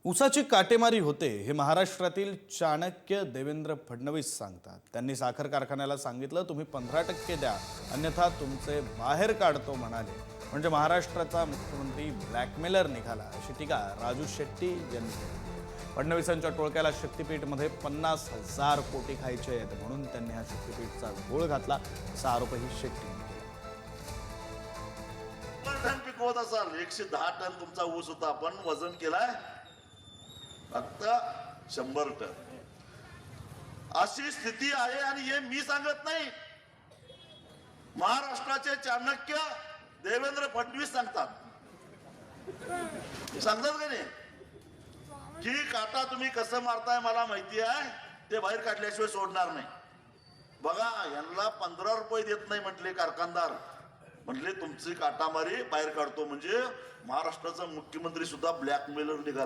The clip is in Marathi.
ऊसाची काटेमारी होते हे महाराष्ट्रातील चाणक्य देवेंद्र फडणवीस सांगतात। त्यांनी साखर कारखान्याला सांगितलं तुम्ही 15% द्या अन्यथा तुमचे बाहेर काढतो म्हणाले। म्हणजे महाराष्ट्राचा मुख्यमंत्री ब्लॅकमेलर निघाला अशी टीका राजू शेट्टी यांनी केली। फडणवीसांच्या टोळक्याला शक्तीपीठमध्ये 50,000 कोटी खायचे आहेत म्हणून त्यांनी हा शक्तीपीठचा घोळ घातला असा आरोपही शेट्टी यांनी केला। पिकवत असाल 110 टन तुमचा ऊस होता, आपण वजन केलाय फक्त 100 टन। अशी स्थिती आहे आणि हे मी सांगत नाही, महाराष्ट्राचे चाणक्य देवेंद्र फडणवीस सांगतात का नाही की काटा तुम्ही कसं मारताय मला माहिती आहे, ते बाहेर काढल्याशिवाय सोडणार नाही। बघा यांना 15 रुपये देत नाही म्हटले कारखानदार, म्हटले तुमची काटामारी बाहेर काढतो। म्हणजे महाराष्ट्राचा मुख्यमंत्री सुद्धा ब्लॅकमेलर निघाला।